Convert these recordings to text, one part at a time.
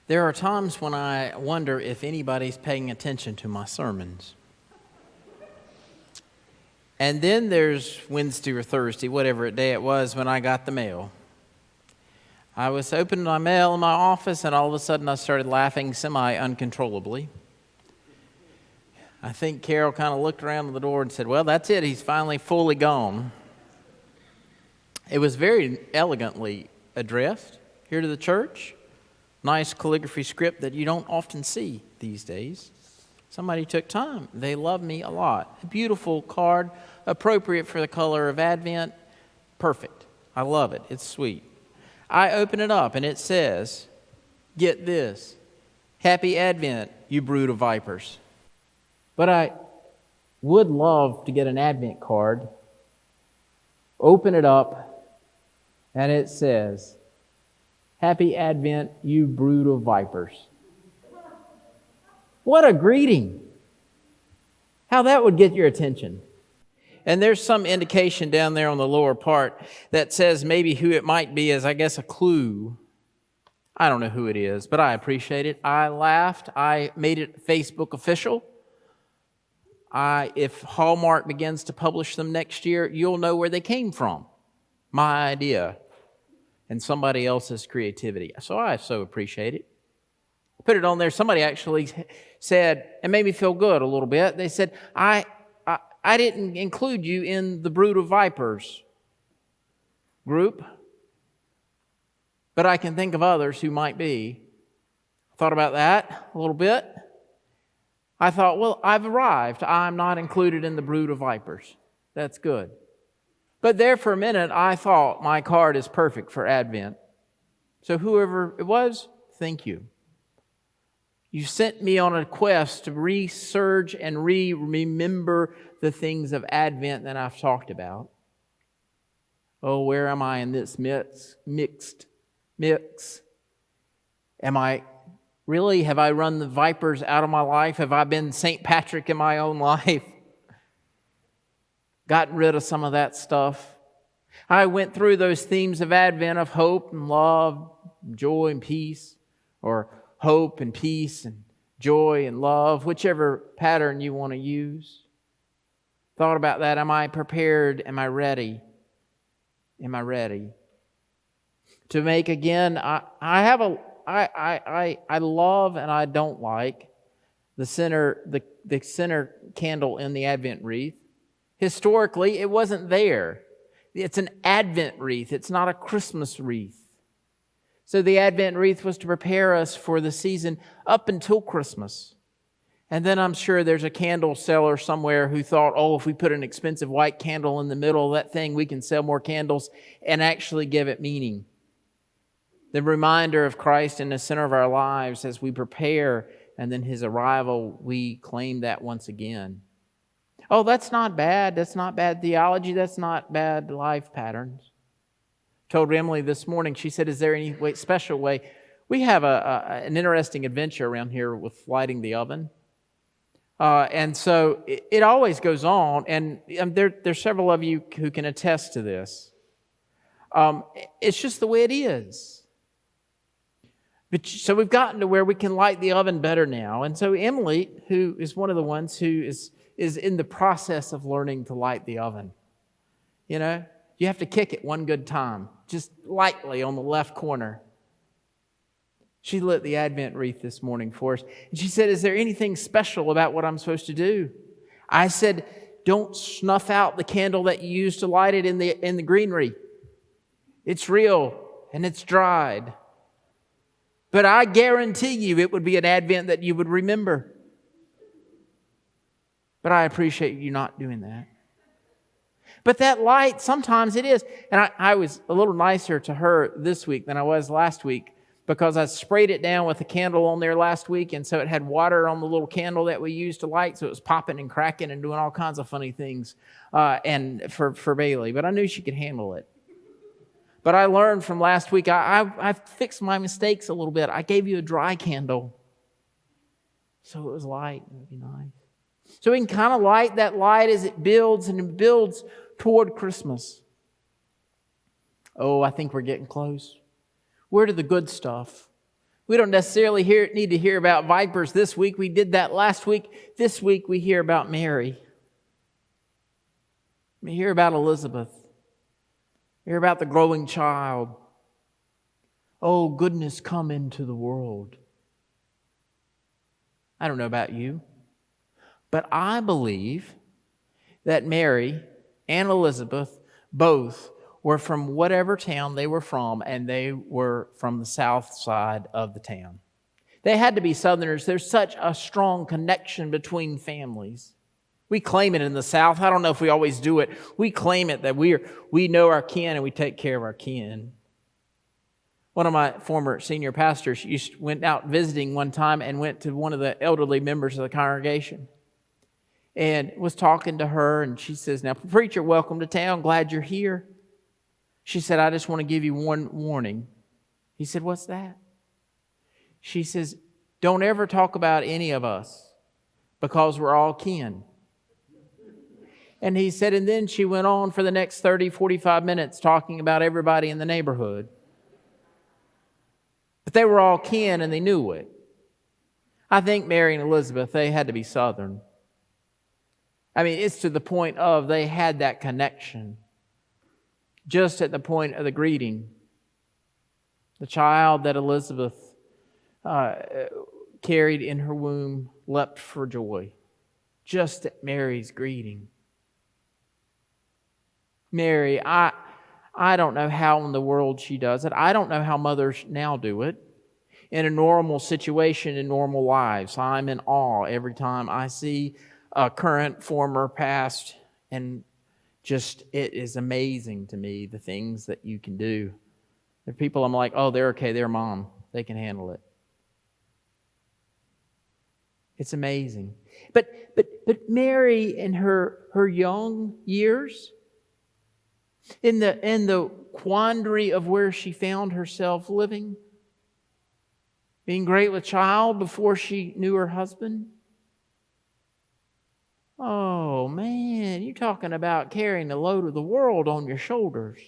There are times when I wonder if anybody's paying attention to my sermons. And then there's Wednesday or Thursday, whatever day it was, when I got the mail. I was opening my mail in my office, and all of a sudden I started laughing semi-uncontrollably. I think Carol kind of looked around the door and said, "Well, that's it. He's finally fully gone." It was very elegantly addressed here to the church. Nice calligraphy script that you don't often see these days. Somebody took time. They love me a lot. A beautiful card, appropriate for the color of Advent. Perfect. I love it. It's sweet. I open it up and it says, get this, Happy Advent, you brood of vipers. But I would love to get an Advent card, open it up, and it says, Happy Advent, you brood of vipers. What a greeting. How that would get your attention. And there's some indication down there on the lower part that says maybe who it might be as, I guess, a clue. I don't know who it is, but I appreciate it. I laughed. I made it Facebook official. If Hallmark begins to publish them next year, you'll know where they came from. My idea. And somebody else's creativity. So I so appreciate it. Put it on there. Somebody actually said, it made me feel good a little bit. They said, I didn't include you in the brood of vipers group, but I can think of others who might be. Thought about that a little bit. I thought, well, I've arrived. I'm not included in the brood of vipers. That's good. But there for a minute, I thought my card is perfect for Advent. So whoever it was, thank you. You sent me on a quest to research and remember the things of Advent that I've talked about. Oh, where am I in this mix? Am I really, have I run the vipers out of my life? Have I been St. Patrick in my own life? Gotten rid of some of that stuff. I went through those themes of Advent of hope and love, joy and peace, or hope and peace and joy and love, whichever pattern you want to use. Thought about that. Am I prepared? Am I ready? Am I ready? To make again, I love and I don't like the center candle in the Advent wreath. Historically, it wasn't there. It's an Advent wreath. It's not a Christmas wreath. So the Advent wreath was to prepare us for the season up until Christmas. And then I'm sure there's a candle seller somewhere who thought, oh, if we put an expensive white candle in the middle of that thing, we can sell more candles and actually give it meaning. The reminder of Christ in the center of our lives as we prepare, and then His arrival, we claim that once again. Oh, that's not bad. That's not bad theology. That's not bad life patterns. Told Emily this morning, she said, is there any special way? We have an interesting adventure around here with lighting the oven. And so it always goes on, and there's several of you who can attest to this. It's just the way it is. But so we've gotten to where we can light the oven better now. And so Emily, who is one of the ones who is in the process of learning to light the oven. You know, you have to kick it one good time, just lightly on the left corner. She lit the Advent wreath this morning for us. And she said, is there anything special about what I'm supposed to do? I said, don't snuff out the candle that you used to light it in the greenery. It's real and it's dried. But I guarantee you it would be an Advent that you would remember. But I appreciate you not doing that. But that light, sometimes it is. And I was a little nicer to her this week than I was last week because I sprayed it down with a candle on there last week, and so it had water on the little candle that we used to light, so it was popping and cracking and doing all kinds of funny things and for Bailey. But I knew she could handle it. But I learned from last week, I fixed my mistakes a little bit. I gave you a dry candle, so it was light. It would be nice. So we can kind of light that light as it builds, and it builds toward Christmas. Oh, I think we're getting close. Where did the good stuff, We don't necessarily need to hear about vipers this week. We did that last week. This week we hear about Mary. We hear about Elizabeth. We hear about the growing child. Oh, goodness, come into the world. I don't know about you, but I believe that Mary and Elizabeth both were from whatever town they were from, and they were from the south side of the town. They had to be Southerners. There's such a strong connection between families. We claim it in the South. I don't know if we always do it. We claim it that we know our kin and we take care of our kin. One of my former senior pastors went out visiting one time and went to one of the elderly members of the congregation and was talking to her, and she says, "Now, preacher, welcome to town. Glad you're here." She said, "I just want to give you one warning." He said, "What's that?" She says, "Don't ever talk about any of us because we're all kin." And he said, and then she went on for the next 30, 45 minutes talking about everybody in the neighborhood. But they were all kin and they knew it. I think Mary and Elizabeth, they had to be Southern. I mean, it's to the point of they had that connection. Just at the point of the greeting, the child that Elizabeth carried in her womb leapt for joy. Just at Mary's greeting. Mary, I don't know how in the world she does it. I don't know how mothers now do it. In a normal situation, in normal lives, I'm in awe every time I see a current, former, past, and just it is amazing to me the things that you can do. There are people I'm like, oh, they're okay, they're mom. They can handle it. It's amazing. But Mary in her young years, in the quandary of where she found herself living, being great with child before she knew her husband. Oh man, you're talking about carrying the load of the world on your shoulders.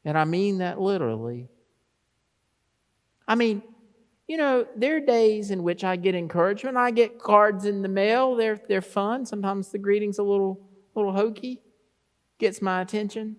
And I mean that literally. I mean, you know, there are days in which I get encouragement. I get cards in the mail. They're fun. Sometimes the greeting's a little hokey. Gets my attention.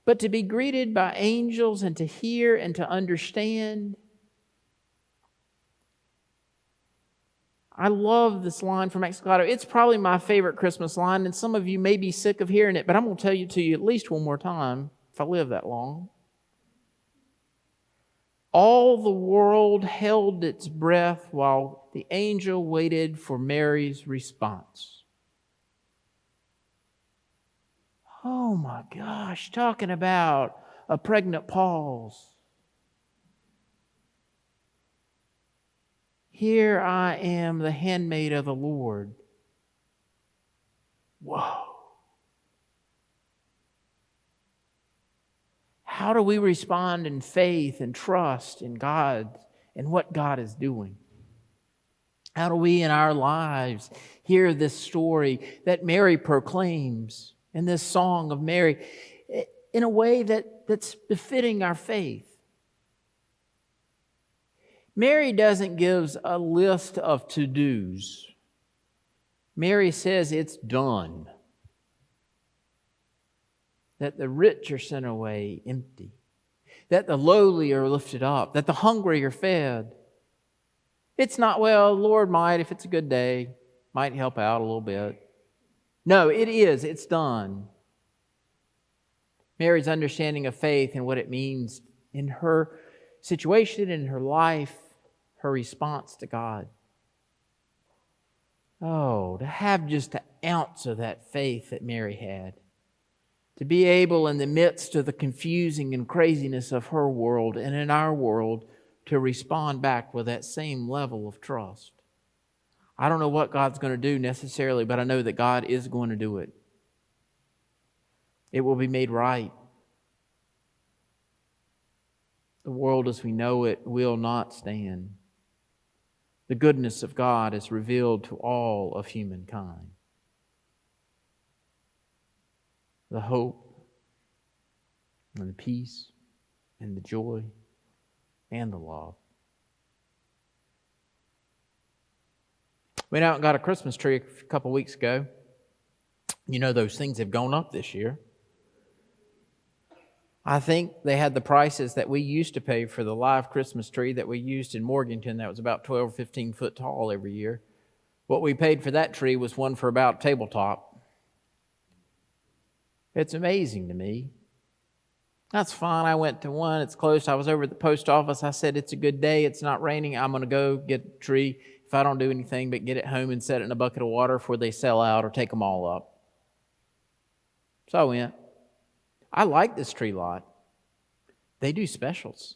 But to be greeted by angels and to hear and to understand. I love this line from Exclado. It's probably my favorite Christmas line, and some of you may be sick of hearing it, but I'm going to tell it to you at least one more time if I live that long. All the world held its breath while the angel waited for Mary's response. Oh my gosh, talking about a pregnant pause. Here I am, the handmaid of the Lord. Whoa. How do we respond in faith and trust in God and what God is doing? How do we in our lives hear this story that Mary proclaims in this song of Mary in a way that's befitting our faith? Mary doesn't give a list of to-dos. Mary says it's done. That the rich are sent away empty. That the lowly are lifted up. That the hungry are fed. It's not, well, Lord might, if it's a good day, might help out a little bit. No, it is. It's done. Mary's understanding of faith and what it means in her situation, in her life, her response to God. Oh, to have just an ounce of that faith that Mary had. To be able in the midst of the confusing and craziness of her world and in our world to respond back with that same level of trust. I don't know what God's going to do necessarily, but I know that God is going to do it. It will be made right. The world as we know it will not stand. The goodness of God is revealed to all of humankind. The hope, and the peace and the joy and the love. We went out and got a Christmas tree a couple weeks ago. You know, those things have gone up this year. I think they had the prices that we used to pay for the live Christmas tree that we used in Morganton that was about 12 or 15 foot tall every year. What we paid for that tree was one for about tabletop. It's amazing to me. That's fine. I went to one. It's close. I was over at the post office. I said, it's a good day. It's not raining. I'm going to go get a tree if I don't do anything but get it home and set it in a bucket of water before they sell out or take them all up. So I went. I like this tree lot. They do specials.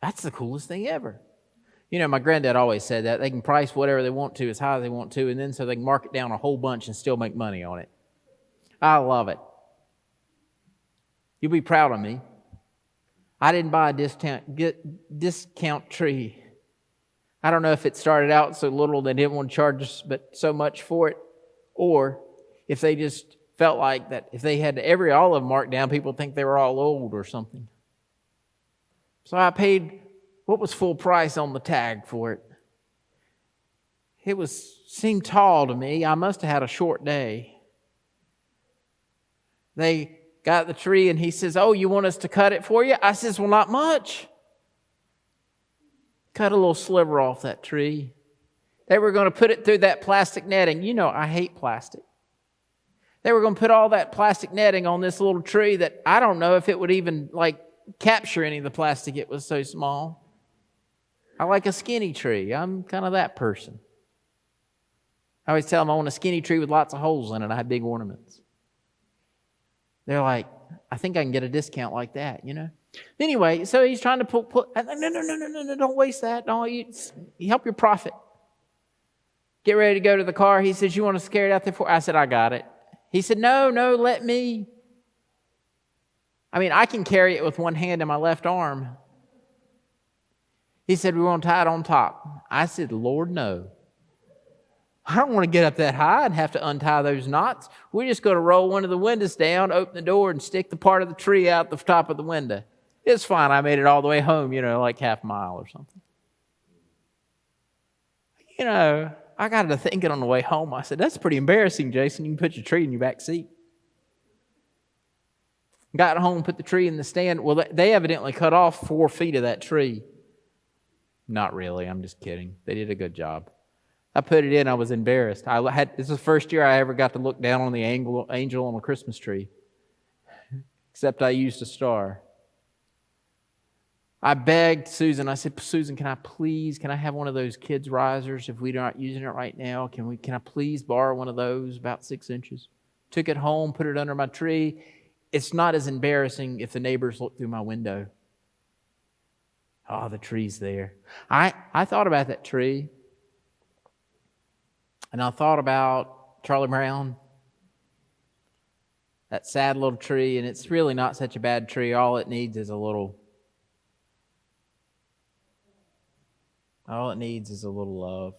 That's the coolest thing ever. You know, my granddad always said that. They can price whatever they want to as high as they want to, and then so they can mark it down a whole bunch and still make money on it. I love it. You'll be proud of me. I didn't buy a discount tree. I don't know if it started out so little they didn't want to charge us but so much for it, or if they just felt like that if they had every olive marked down, people would think they were all old or something. So I paid what was full price on the tag for it. It seemed tall to me. I must have had a short day. They got the tree and he says, oh, you want us to cut it for you? I says, well, not much. Cut a little sliver off that tree. They were going to put it through that plastic netting. You know, I hate plastic. They were going to put all that plastic netting on this little tree that I don't know if it would even capture any of the plastic. It was so small. I like a skinny tree. I'm kind of that person. I always tell them I want a skinny tree with lots of holes in it. I have big ornaments. They're like, I think I can get a discount like that, you know. Anyway, so he's trying to pull. No, don't waste that. No, you help your profit. Get ready to go to the car. He says, you want us to carry it out there for? I said, I got it. He said, no, let me. I mean, I can carry it with one hand in my left arm. He said, we want to tie it on top. I said, Lord, no. I don't want to get up that high and have to untie those knots. We're just going to roll one of the windows down, open the door, and stick the part of the tree out the top of the window. It's fine. I made it all the way home, like half a mile or something. I got to thinking on the way home. I said, that's pretty embarrassing, Jason. You can put your tree in your back seat. Got home, put the tree in the stand. Well, they evidently cut off 4 feet of that tree. Not really. I'm just kidding. They did a good job. I put it in. I was embarrassed. This is the first year I ever got to look down on the angel on a Christmas tree. Except I used a star. I begged Susan. I said, Susan, can I have one of those kids' risers if we're not using it right now? Can I please borrow one of those about 6 inches? Took it home, put it under my tree. It's not as embarrassing if the neighbors look through my window. Oh, the tree's there. I thought about that tree. And I thought about Charlie Brown. That sad little tree. And it's really not such a bad tree. All it needs is a little love.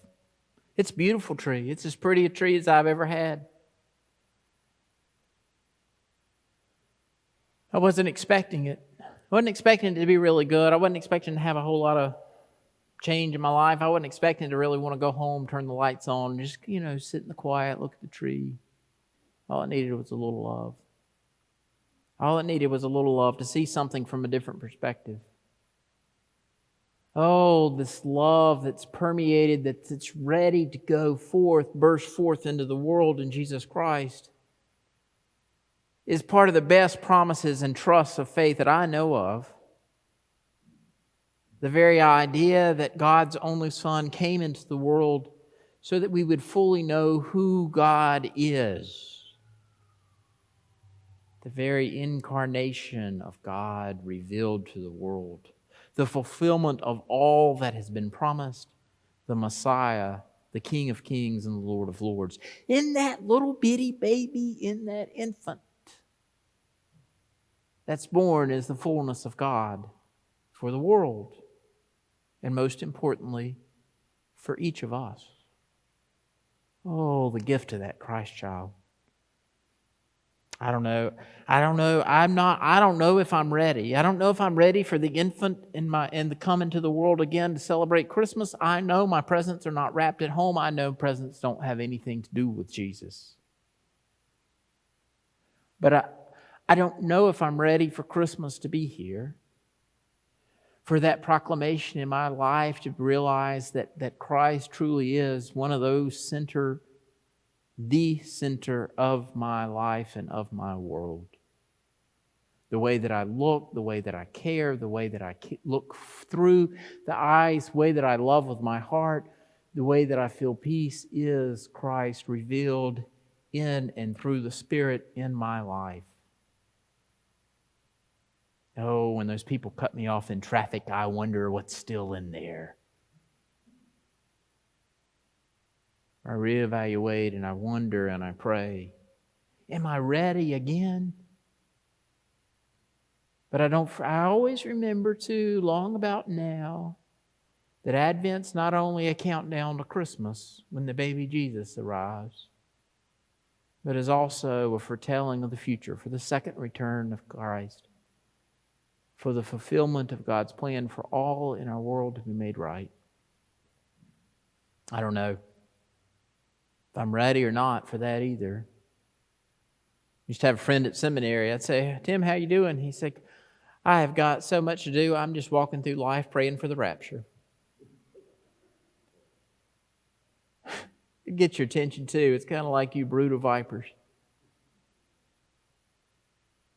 It's a beautiful tree. It's as pretty a tree as I've ever had. I wasn't expecting it. I wasn't expecting it to be really good. I wasn't expecting to have a whole lot of change in my life. I wasn't expecting to really want to go home, turn the lights on, just, sit in the quiet, look at the tree. All it needed was a little love. All it needed was a little love to see something from a different perspective. Oh, this love that's permeated, that's ready to go forth, burst forth into the world in Jesus Christ, is part of the best promises and trusts of faith that I know of. The very idea that God's only Son came into the world so that we would fully know who God is. The very incarnation of God revealed to the world. The fulfillment of all that has been promised. The Messiah, the King of Kings and the Lord of Lords. In that little bitty baby, in that infant that's born is the fullness of God for the world. And most importantly, for each of us. Oh, the gift of that Christ child. I don't know. I don't know. I don't know if I'm ready. I don't know if I'm ready for the infant and the come into the world again to celebrate Christmas. I know my presents are not wrapped at home. I know presents don't have anything to do with Jesus. But I don't know if I'm ready for Christmas to be here. For that proclamation in my life to realize that Christ truly is one of those the center of my life and of my world. The way that I look, the way that I care, the way that I look through the eyes, the way that I love with my heart, the way that I feel peace is Christ revealed in and through the Spirit in my life. Oh, when those people cut me off in traffic, I wonder what's still in there. I reevaluate and I wonder and I pray, am I ready again? But I always remember too, long about now, that Advent's not only a countdown to Christmas when the baby Jesus arrives, but is also a foretelling of the future for the second return of Christ, for the fulfillment of God's plan for all in our world to be made right. I don't know if I'm ready or not for that either. I used to have a friend at seminary. I'd say, Tim, how you doing? He'd say, I have got so much to do. I'm just walking through life praying for the rapture. It gets your attention too. It's kind of like you brood of vipers.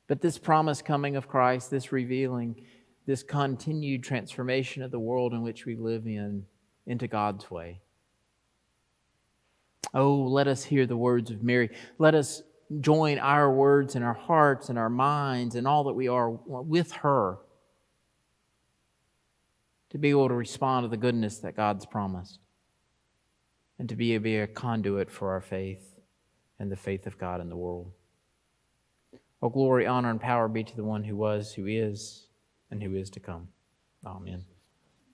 But this promise coming of Christ, this revealing, this continued transformation of the world in which we live into God's way. Oh, let us hear the words of Mary. Let us join our words and our hearts and our minds and all that we are with her to be able to respond to the goodness that God's promised and to be a conduit for our faith and the faith of God in the world. Oh, glory, honor, and power be to the one who was, who is, and who is to come. Amen.